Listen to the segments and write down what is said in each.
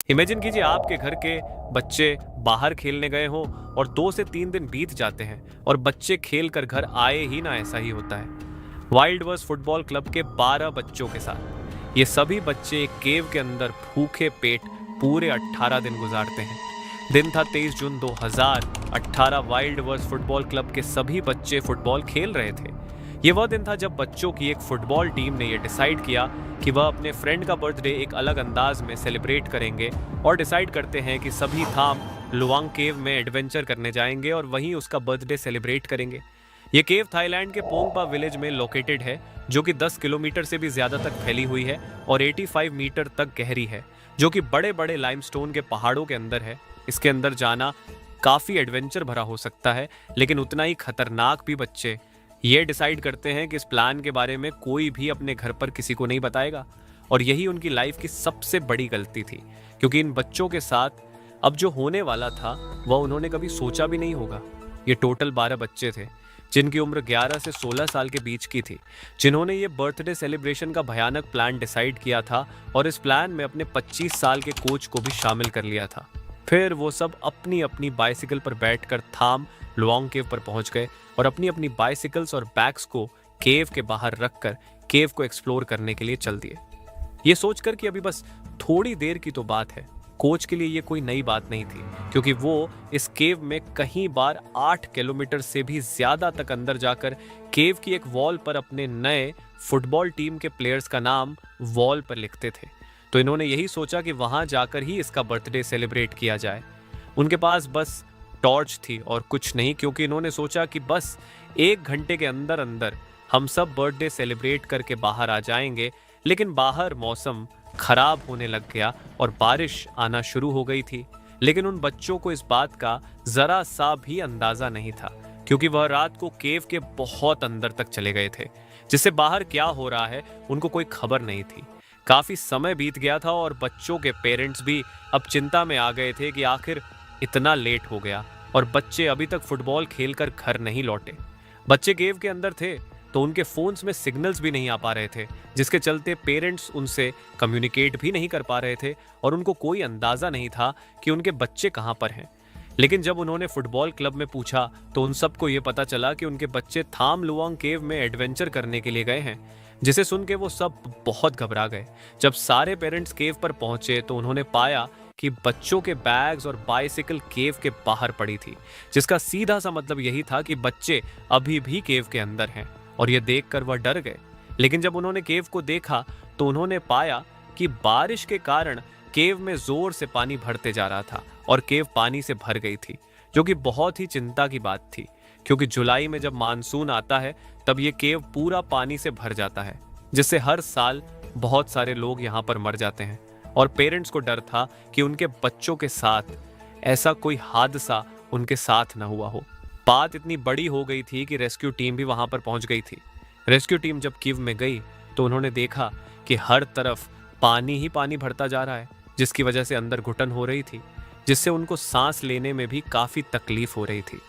Imagine कीजिए आपके घर के बच्चे बाहर खेलने गए हों और 2 से 3 दिन बीत जाते हैं और बच्चे खेल कर घर आए ही ना, ऐसा ही होता है। वाइल्ड वर्स फुटबॉल क्लब के 12 बच्चों के साथ ये सभी बच्चे एक केव के अंदर भूखे पेट पूरे 18 दिन गुजारते हैं। दिन था 23 जून 2018। वाइल्ड वर्स फुटबॉल क्लब के सभी बच्चे फुटबॉल खेल रहे थे। ये वह दिन था जब बच्चों की एक फुटबॉल टीम ने यह डिसाइड किया कि वह अपने फ्रेंड का बर्थडे एक अलग अंदाज में सेलिब्रेट करेंगे और डिसाइड करते हैं कि सभी थाम लुआंग केव में एडवेंचर करने जाएंगे और वहीं उसका बर्थडे सेलिब्रेट करेंगे। ये केव थाईलैंड के पोंगपा विलेज में लोकेटेड है, जो कि 10 किलोमीटर से भी ज्यादा तक फैली हुई है और 85 मीटर तक गहरी है, जो कि बड़े बड़े लाइमस्टोन के पहाड़ों के अंदर है। इसके अंदर जाना काफी एडवेंचर भरा हो सकता है, लेकिन उतना ही खतरनाक भी। बच्चे ये डिसाइड करते हैं कि इस प्लान के बारे में कोई भी अपने घर पर किसी को नहीं बताएगा, और यही उनकी लाइफ की सबसे बड़ी गलती थी, क्योंकि इन बच्चों के साथ अब जो होने वाला था वह उन्होंने कभी सोचा भी नहीं होगा। ये टोटल 12 बच्चे थे, जिनकी उम्र 11 से 16 साल के बीच की थी, जिन्होंने ये बर्थडे सेलिब्रेशन का भयानक प्लान डिसाइड किया था और इस प्लान में अपने 25 साल के कोच को भी शामिल कर लिया था। फिर वो सब अपनी अपनी बाइसिकल पर बैठकर थाम लुआंग केव पर पहुंच गए और अपनी अपनी बाइसिकल्स और बैग्स को केव के बाहर रखकर केव को एक्सप्लोर करने के लिए चल दिए। ये सोचकर कि अभी बस थोड़ी देर की तो बात है, कोच के लिए ये कोई नई बात नहीं थी, क्योंकि वो इस केव में कहीं बार 8 किलोमीटर से भी ज्यादा तक अंदर जाकर केव की एक वॉल पर अपने नए फुटबॉल टीम के प्लेयर्स का नाम वॉल पर लिखते थे। तो इन्होंने यही सोचा कि वहां जाकर ही इसका बर्थडे सेलिब्रेट किया जाए। उनके पास बस टॉर्च थी और कुछ नहीं, क्योंकि इन्होंने सोचा कि बस 1 घंटे के अंदर अंदर हम सब बर्थडे सेलिब्रेट करके बाहर आ जाएंगे। लेकिन बाहर मौसम खराब होने लग गया और बारिश आना शुरू हो गई थी। लेकिन उन बच्चों को इस बात का जरा सा भी अंदाजा नहीं था, क्योंकि वह रात को केव के बहुत अंदर तक चले गए थे, जिससे बाहर क्या हो रहा है उनको कोई खबर नहीं थी। काफी समय बीत गया था और बच्चों के पेरेंट्स भी अब चिंता में आ गए थे कि आखिर इतना लेट हो गया और बच्चे अभी तक फुटबॉल खेलकर घर नहीं लौटे। बच्चे केव के अंदर थे तो उनके फोन्स में सिग्नल्स भी नहीं आ पा रहे थे, जिसके चलते पेरेंट्स उनसे कम्युनिकेट भी नहीं कर पा रहे थे और उनको कोई अंदाजा नहीं था कि उनके बच्चे कहाँ पर हैं। लेकिन जब उन्होंने फुटबॉल क्लब में पूछा तो उन सबको ये पता चला कि उनके बच्चे थाम लुआंग केव में एडवेंचर करने के लिए गए हैं, जिसे सुन के वो सब बहुत घबरा गए। जब सारे पेरेंट्स केव पर पहुंचे तो उन्होंने पाया कि बच्चों के बैग्स और बाइसिकल केव के बाहर पड़ी थी, जिसका सीधा सा मतलब यही था कि बच्चे अभी भी केव के अंदर हैं। और ये देखकर वह डर गए। लेकिन जब उन्होंने केव को देखा तो उन्होंने पाया कि बारिश के कारण केव में जोर से पानी भरते जा रहा था और केव पानी से भर गई थी, जो कि बहुत ही चिंता की बात थी, क्योंकि जुलाई में जब मानसून आता है तब ये केव पूरा पानी से भर जाता है, जिससे हर साल बहुत सारे लोग यहाँ पर मर जाते हैं। और पेरेंट्स को डर था कि उनके बच्चों के साथ ऐसा कोई हादसा उनके साथ न हुआ हो। बात इतनी बड़ी हो गई थी कि रेस्क्यू टीम भी वहां पर पहुंच गई थी। रेस्क्यू टीम जब केव में गई तो उन्होंने देखा कि हर तरफ पानी ही पानी भरता जा रहा है, जिसकी वजह से अंदर घुटन हो रही थी, जिससे उनको सांस लेने में भी काफी तकलीफ हो रही थी।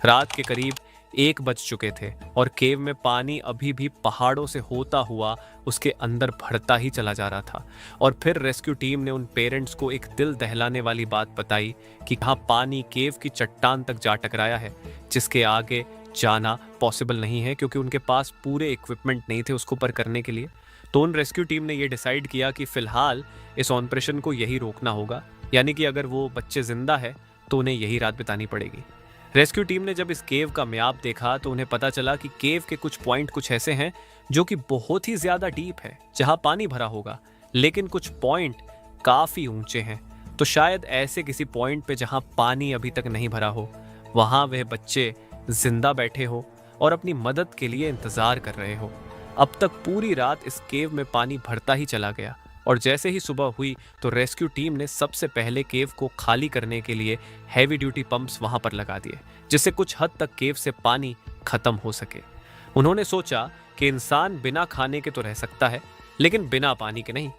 रात के करीब 1 बज चुके थे और केव में पानी अभी भी पहाड़ों से होता हुआ उसके अंदर भरता ही चला जा रहा था। और फिर रेस्क्यू टीम ने उन पेरेंट्स को एक दिल दहलाने वाली बात बताई कि हाँ, पानी केव की चट्टान तक जा टकराया है, जिसके आगे जाना पॉसिबल नहीं है, क्योंकि उनके पास पूरे इक्विपमेंट नहीं थे उसको ऊपर करने के लिए। तो उन रेस्क्यू टीम ने ये डिसाइड किया कि फिलहाल इस ऑपरेशन को यही रोकना होगा, यानी कि अगर वो बच्चे जिंदा है तो उन्हें यही रात बितानी पड़ेगी। रेस्क्यू टीम ने जब इस केव का म्याप देखा तो उन्हें पता चला कि केव के कुछ पॉइंट कुछ ऐसे हैं जो कि बहुत ही ज्यादा डीप है, जहां पानी भरा होगा, लेकिन कुछ पॉइंट काफी ऊंचे हैं। तो शायद ऐसे किसी पॉइंट पे जहां पानी अभी तक नहीं भरा हो, वहां वह बच्चे जिंदा बैठे हो और अपनी मदद के लिए इंतजार कर रहे हो। अब तक पूरी रात इस केव में पानी भरता ही चला गया और जैसे ही सुबह हुई तो रेस्क्यू टीम ने सबसे पहले केव को खाली करने के लिए हैवी ड्यूटी पंप्स वहां पर लगा दिए, जिससे कुछ हद तक केव से पानी खत्म हो सके। उन्होंने सोचा कि इंसान बिना खाने के तो रह सकता है, लेकिन बिना पानी के नहीं।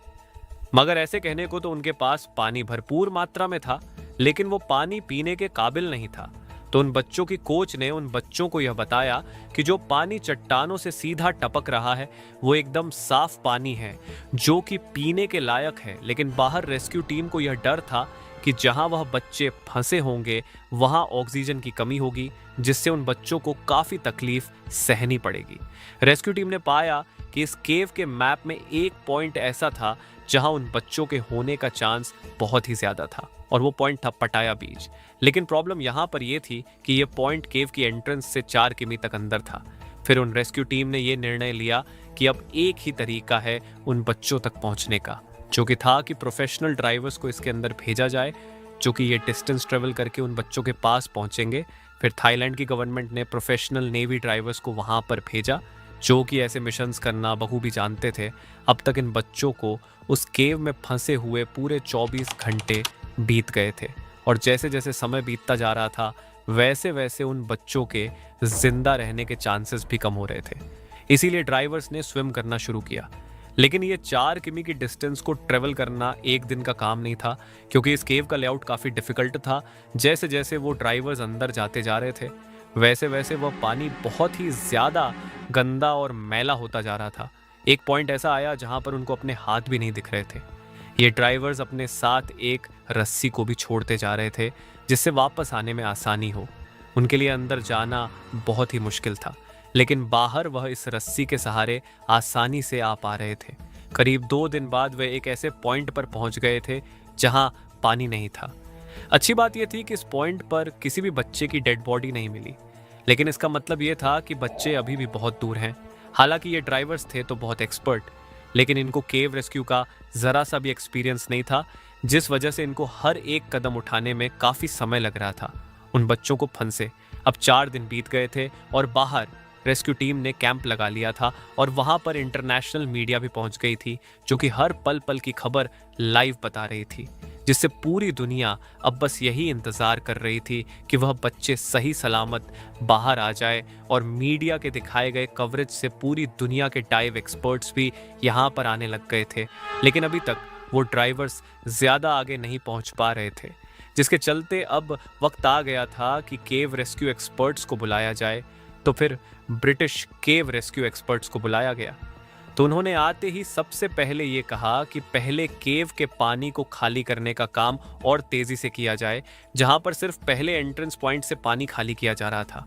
मगर ऐसे कहने को तो उनके पास पानी भरपूर मात्रा में था, लेकिन वो पानी पीने के काबिल नहीं था। तो उन बच्चों की कोच ने उन बच्चों को यह बताया कि जो पानी चट्टानों से सीधा टपक रहा है वो एकदम साफ पानी है जो कि पीने के लायक है। लेकिन बाहर रेस्क्यू टीम को यह डर था कि जहां वह बच्चे फंसे होंगे वहां ऑक्सीजन की कमी होगी, जिससे उन बच्चों को काफी तकलीफ सहनी पड़ेगी। रेस्क्यू टीम ने पाया कि इस केव के मैप में एक पॉइंट ऐसा था जहां उन बच्चों के होने का चांस बहुत ही ज्यादा था, और वो पॉइंट था पटाया बीच। लेकिन प्रॉब्लम यहाँ पर यह थी कि यह पॉइंट केव की एंट्रेंस से 4 किमी तक अंदर था। फिर उन रेस्क्यू टीम ने यह निर्णय लिया कि अब एक ही तरीका है उन बच्चों तक पहुंचने का, जो कि था कि प्रोफेशनल ड्राइवर्स को इसके अंदर भेजा जाए, जो कि ये डिस्टेंस ट्रेवल करके उन बच्चों के पास पहुंचेंगे। फिर थाईलैंड की गवर्नमेंट ने प्रोफेशनल नेवी ड्राइवर्स को वहां पर भेजा, जो कि ऐसे मिशंस करना बखूबी जानते थे। अब तक इन बच्चों को उस केव में फंसे हुए पूरे 24 घंटे बीत गए थे, और जैसे जैसे समय बीतता जा रहा था वैसे वैसे उन बच्चों के जिंदा रहने के चांसेस भी कम हो रहे थे। इसीलिए ड्राइवर्स ने स्विम करना शुरू किया। लेकिन ये 4 किमी की डिस्टेंस को ट्रेवल करना एक दिन का काम नहीं था, क्योंकि इस केव का लेआउट काफ़ी डिफिकल्ट था। जैसे जैसे वो ड्राइवर्स अंदर जाते जा रहे थे वैसे वैसे वह पानी बहुत ही ज़्यादा गंदा और मैला होता जा रहा था। एक पॉइंट ऐसा आया जहां पर उनको अपने हाथ भी नहीं दिख रहे थे। ये ड्राइवर्स अपने साथ एक रस्सी को भी छोड़ते जा रहे थे, जिससे वापस आने में आसानी हो। उनके लिए अंदर जाना बहुत ही मुश्किल था, लेकिन बाहर वह इस रस्सी के सहारे आसानी से आ पा रहे थे। करीब 2 दिन बाद वे एक ऐसे पॉइंट पर पहुंच गए थे जहां पानी नहीं था। अच्छी बात यह थी कि इस पॉइंट पर किसी भी बच्चे की डेड बॉडी नहीं मिली, लेकिन इसका मतलब यह था कि बच्चे अभी भी बहुत दूर हैं। हालांकि ये ड्राइवर्स थे तो बहुत एक्सपर्ट, लेकिन इनको केव रेस्क्यू का ज़रा सा भी एक्सपीरियंस नहीं था, जिस वजह से इनको हर एक कदम उठाने में काफ़ी समय लग रहा था। उन बच्चों को फंसे अब 4 दिन बीत गए थे, और बाहर रेस्क्यू टीम ने कैंप लगा लिया था, और वहां पर इंटरनेशनल मीडिया भी पहुंच गई थी, जो कि हर पल पल की खबर लाइव बता रही थी, जिससे पूरी दुनिया अब बस यही इंतजार कर रही थी कि वह बच्चे सही सलामत बाहर आ जाए। और मीडिया के दिखाए गए कवरेज से पूरी दुनिया के डाइव एक्सपर्ट्स भी यहाँ पर आने लग गए थे, लेकिन अभी तक वो ड्राइवर्स ज़्यादा आगे नहीं पहुँच पा रहे थे, जिसके चलते अब वक्त आ गया था कि केव रेस्क्यू एक्सपर्ट्स को बुलाया जाए। तो फिर ब्रिटिश केव रेस्क्यू एक्सपर्ट्स को बुलाया गया। तो उन्होंने आते ही सबसे पहले ये कहा कि पहले केव के पानी को खाली करने का काम और तेजी से किया जाए, जहां पर सिर्फ पहले एंट्रेंस पॉइंट से पानी खाली किया जा रहा था।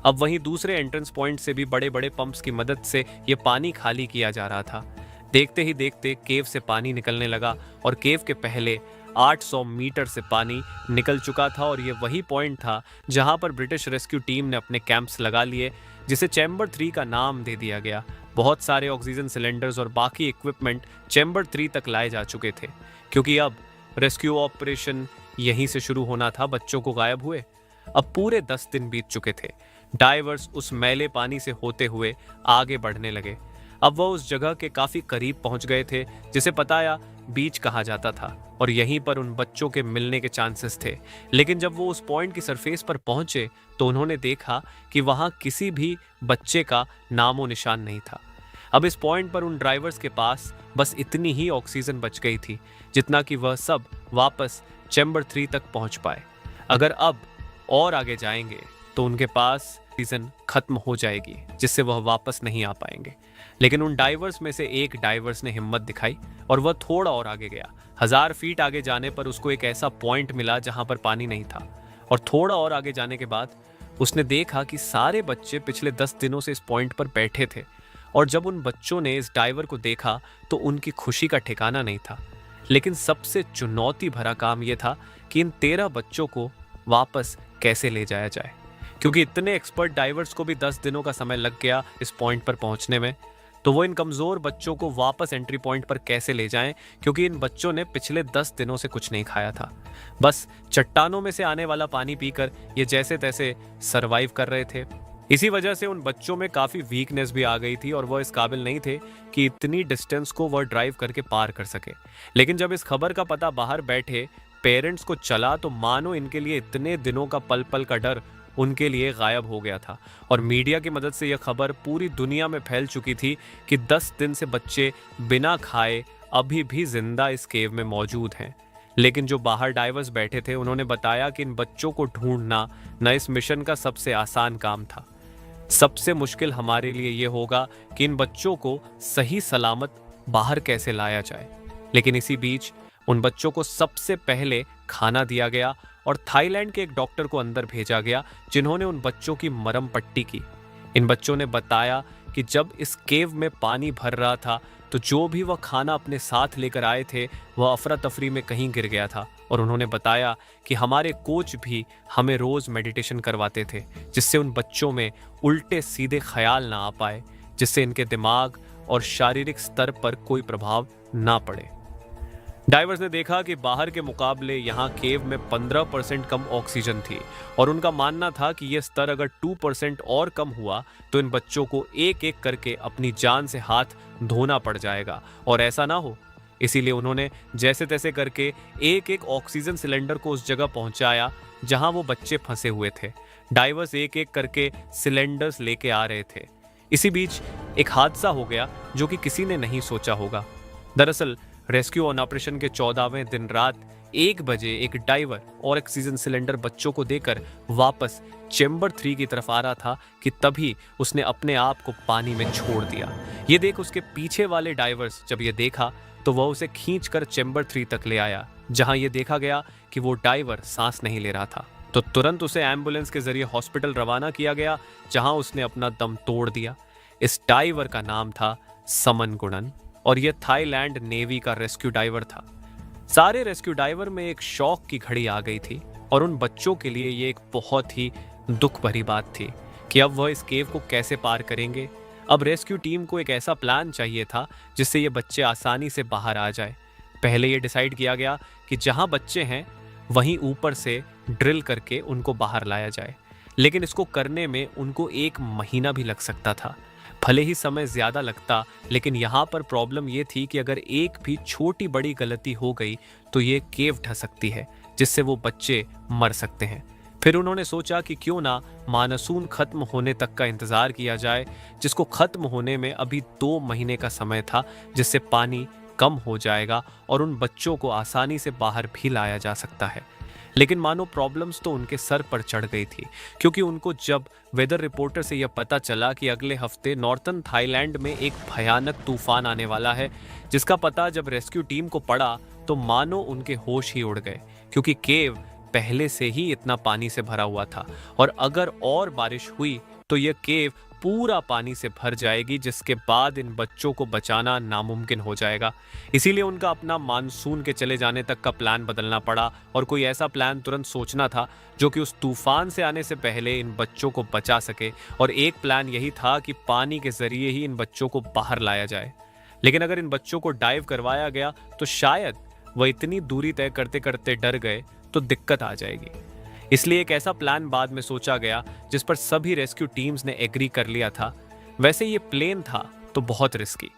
अब वहीं दूसरे एंट्रेंस पॉइंट से भी बड़े बड़े पंप्स की मदद से ये पानी खाली किया जा रहा था। देखते ही देखते केव से पानी निकलने लगा, और केव के पहले 800 मीटर से पानी निकल चुका था, और ये वही पॉइंट था जहां पर ब्रिटिश रेस्क्यू टीम ने अपने कैंप्स लगा लिए, जिसे चैम्बर 3 का नाम दे दिया गया। बहुत सारे ऑक्सीजन सिलेंडर्स और बाकी इक्विपमेंट चैम्बर 3 तक लाए जा चुके थे, क्योंकि अब रेस्क्यू ऑपरेशन यहीं से शुरू होना था। बच्चों को गायब हुए अब पूरे 10 दिन बीत चुके थे। डाइवर्स उस मैले पानी से होते हुए आगे बढ़ने लगे। अब वह उस जगह के काफी करीब पहुंच गए थे जिसे पताया बीच कहा जाता था, और यहीं पर उन बच्चों के मिलने के चांसेस थे। लेकिन जब वो उस पॉइंट की सरफेस पर पहुंचे तो उन्होंने देखा कि वहां किसी भी बच्चे का नामो निशान नहीं था। अब इस पॉइंट पर उन ड्राइवर्स के पास बस इतनी ही ऑक्सीजन बच गई थी जितना कि वह सब वापस चैम्बर 3 तक पहुंच पाए। अगर अब और आगे जाएंगे तो उनके पास ऑक्सीजन खत्म हो जाएगी, जिससे वह वापस नहीं आ पाएंगे। लेकिन उन डाइवर्स में से एक डाइवर्स ने हिम्मत दिखाई और वह थोड़ा और आगे गया। 1000 फीट आगे जाने पर उसको एक ऐसा पॉइंट मिला जहां पर पानी नहीं था, और थोड़ा और आगे जाने के बाद उसने देखा कि सारे बच्चे पिछले 10 दिनों से इस पॉइंट पर बैठे थे। और जब उन बच्चों ने इस डाइवर को देखा तो उनकी खुशी का ठिकाना नहीं था। लेकिन सबसे चुनौती भरा काम यह था कि इन 13 बच्चों को वापस कैसे ले जाया जाए, क्योंकि इतने एक्सपर्ट डाइवर्स को भी 10 दिनों का समय लग गया इस पॉइंट पर पहुंचने में। तो वो इन कमजोर बच्चों को वापस एंट्री पॉइंट पर कैसे ले जाएं, क्योंकि इन बच्चों ने पिछले 10 दिनों से कुछ नहीं खाया था। बस चट्टानों में से आने वाला पानी पीकर ये जैसे तैसे सरवाइव कर रहे थे। इसी वजह से उन बच्चों में काफी वीकनेस भी आ गई थी, और वह इस काबिल नहीं थे कि इतनी डिस्टेंस को वह ड्राइव करके पार कर सके। लेकिन जब इस खबर का पता बाहर बैठे पेरेंट्स को चला तो मानो इनके लिए इतने दिनों का पल पल का डर उनके लिए गायब हो गया था। और मीडिया की मदद से यह खबर पूरी दुनिया में फैल चुकी थी कि 10 दिन से बच्चे बिना खाए अभी भी जिंदा इस केव में मौजूद हैं। लेकिन जो बाहर डाइवर्स बैठे थे उन्होंने बताया कि इन बच्चों को ढूंढना न इस मिशन का सबसे आसान काम था। सबसे मुश्किल हमारे लिए ये होगा कि इन बच्चों को सही सलामत बाहर कैसे लाया जाए। लेकिन इसी बीच उन बच्चों को सबसे पहले खाना दिया गया और थाईलैंड के एक डॉक्टर को अंदर भेजा गया, जिन्होंने उन बच्चों की मरहम पट्टी की। इन बच्चों ने बताया कि जब इस केव में पानी भर रहा था तो जो भी वह खाना अपने साथ लेकर आए थे वह अफरा तफरी में कहीं गिर गया था। और उन्होंने बताया कि हमारे कोच भी हमें रोज मेडिटेशन करवाते थे, जिससे उन बच्चों में उल्टे सीधे ख्याल ना आ पाए, जिससे इनके दिमाग और शारीरिक स्तर पर कोई प्रभाव ना पड़े। डाइवर्स ने देखा कि बाहर के मुकाबले यहाँ केव में 15% कम ऑक्सीजन थी और उनका मानना था कि यह स्तर अगर 2% और कम हुआ तो इन बच्चों को एक एक करके अपनी जान से हाथ धोना पड़ जाएगा और ऐसा ना हो। इसीलिए उन्होंने जैसे तैसे करके एक एक ऑक्सीजन सिलेंडर को उस जगह पहुंचाया जहां वो बच्चे फंसे हुए थे। डाइवर्स एक एक करके सिलेंडर्स लेके आ रहे थे। इसी बीच एक हादसा हो गया जो कि किसी ने नहीं सोचा होगा। दरअसल रेस्क्यू ऑन ऑपरेशन के 14वें दिन रात 1 बजे एक डाइवर और ऑक्सीजन सिलेंडर बच्चों को देकर वापस चेंबर 3 की तरफ आ रहा था कि तभी उसने अपने आप को पानी में छोड़ दिया। ये देख उसके पीछे वाले डाइवर्स जब ये देखा तो वह उसे खींचकर चेंबर 3 तक ले आया, जहां ये देखा गया कि वो डाइवर सांस नहीं ले रहा था। तो तुरंत उसे एम्बुलेंस के जरिए हॉस्पिटल रवाना किया गया, जहां उसने अपना दम तोड़ दिया। इस डाइवर का नाम था समन गुणन और यह थाईलैंड नेवी का रेस्क्यू डाइवर था। सारे रेस्क्यू डाइवर में एक शौक की घड़ी आ गई थी और उन बच्चों के लिए ये एक बहुत ही दुख भरी बात थी कि अब वह इस केव को कैसे पार करेंगे। अब रेस्क्यू टीम को एक ऐसा प्लान चाहिए था जिससे ये बच्चे आसानी से बाहर आ जाए। पहले ये डिसाइड किया गया कि जहां बच्चे हैं वहीं ऊपर से ड्रिल करके उनको बाहर लाया जाए, लेकिन इसको करने में उनको 1 महीना भी लग सकता था। भले ही समय ज्यादा लगता, लेकिन यहाँ पर प्रॉब्लम ये थी कि अगर एक भी छोटी बड़ी गलती हो गई तो ये केव ढह सकती है, जिससे वो बच्चे मर सकते हैं। फिर उन्होंने सोचा कि क्यों ना मानसून खत्म होने तक का इंतजार किया जाए, जिसको खत्म होने में अभी 2 महीने का समय था, जिससे पानी कम हो जाएगा और उन बच्चों को आसानी से बाहर भी लाया जा सकता है। लेकिन मानो प्रॉब्लम्स तो उनके सर पर चढ़ गई थी, क्योंकि उनको जब वेदर रिपोर्टर से यह पता चला कि अगले हफ्ते नॉर्थर्न थाईलैंड में एक भयानक तूफान आने वाला है, जिसका पता जब रेस्क्यू टीम को पड़ा तो मानो उनके होश ही उड़ गए, क्योंकि केव पहले से ही इतना पानी से भरा हुआ था और अगर और बारिश हुई तो यह केव पूरा पानी से भर जाएगी, जिसके बाद इन बच्चों को बचाना नामुमकिन हो जाएगा। इसीलिए उनका अपना मानसून के चले जाने तक का प्लान बदलना पड़ा और कोई ऐसा प्लान तुरंत सोचना था जो कि उस तूफान से आने से पहले इन बच्चों को बचा सके। और एक प्लान यही था कि पानी के जरिए ही इन बच्चों को बाहर लाया जाए। लेकिन अगर इन बच्चों को डाइव करवाया गया तो शायद वह इतनी दूरी तय करते करते डर गए तो दिक्कत आ जाएगी। इसलिए एक ऐसा प्लान बाद में सोचा गया जिस पर सभी रेस्क्यू टीम्स ने एग्री कर लिया था। वैसे ये प्लेन था तो बहुत रिस्की,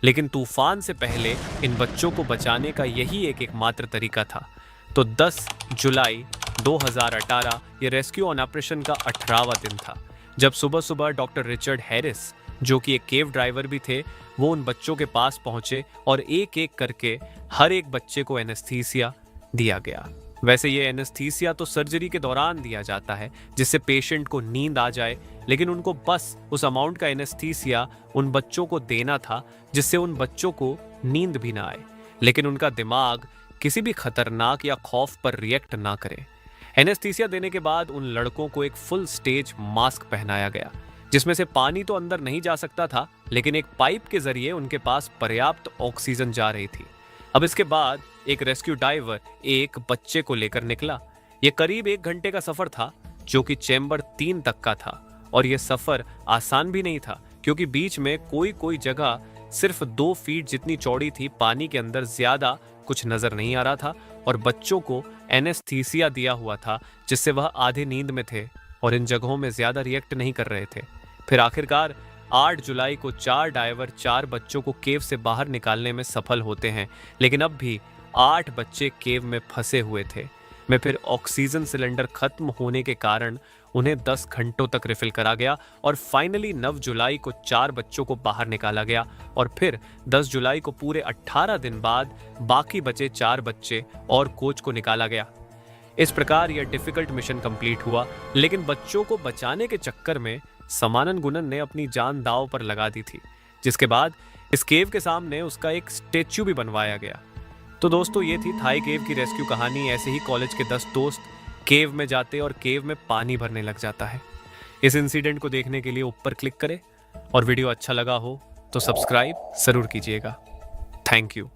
लेकिन तूफान से पहले इन बच्चों को बचाने का यही एकमात्र तरीका था। तो 10 जुलाई 2018 ये रेस्क्यू ऑन ऑपरेशन का 18वां दिन था, जब सुबह सुबह डॉक्टर रिचर्ड हैरिस, जो कि एक केव ड्राइवर भी थे, वो उन बच्चों के पास पहुंचे और एक एक करके हर एक बच्चे को एनेस्थीसिया दिया गया। वैसे ये एनेस्थीसिया तो सर्जरी के दौरान दिया जाता है, जिससे पेशेंट को नींद आ जाए, लेकिन उनको बस उस अमाउंट का एनेस्थीसिया उन बच्चों को देना था जिससे उन बच्चों को नींद भी ना आए, लेकिन उनका दिमाग किसी भी खतरनाक या खौफ पर रिएक्ट ना करे। एनेस्थीसिया देने के बाद उन लड़कों को एक फुल स्टेज मास्क पहनाया गया, जिसमें से पानी तो अंदर नहीं जा सकता था, लेकिन एक पाइप के जरिए उनके पास पर्याप्त ऑक्सीजन जा रही थी। अब इसके बाद एक रेस्क्यू डाइवर एक बच्चे को लेकर निकला। यह करीब 1 घंटे का सफर था, जो कि चेंबर 3 तक का था, और यह सफर आसान भी नहीं था, क्योंकि बीच में कोई जगह सिर्फ 2 फीट जितनी चौड़ी थी, पानी के अंदर ज्यादा कुछ नजर नहीं आ रहा था और बच्चों को एनेस्थीसिया दिया हुआ था, जिससे वह आधे नींद में थे और इन जगहों में ज्यादा रिएक्ट नहीं कर रहे थे। फिर आखिरकार 8 जुलाई को 4 डाइवर 4 बच्चों को केव से बाहर निकालने में सफल होते हैं, लेकिन अब भी 8 बच्चे केव में फंसे हुए थे। मैं फिर ऑक्सीजन सिलेंडर खत्म होने के कारण उन्हें 10 घंटों तक रिफिल करा गया और फाइनली 9 जुलाई को 4 बच्चों को बाहर निकाला गया और फिर 10 जुलाई को पूरे 18 दिन बाद बाकी बचे 4 बच्चे और कोच को निकाला गया। इस प्रकार यह डिफिकल्ट मिशन कंप्लीट हुआ, लेकिन बच्चों को बचाने के चक्कर में समानन गुणन ने अपनी जान दांव पर लगा दी थी, जिसके बाद इस केव के सामने उसका एक स्टेच्यू भी बनवाया गया। तो दोस्तों, ये थी थाई केव की रेस्क्यू कहानी। ऐसे ही कॉलेज के 10 दोस्त केव में जाते और केव में पानी भरने लग जाता है। इस इंसिडेंट को देखने के लिए ऊपर क्लिक करें और वीडियो अच्छा लगा हो तो सब्सक्राइब जरूर कीजिएगा। Thank you.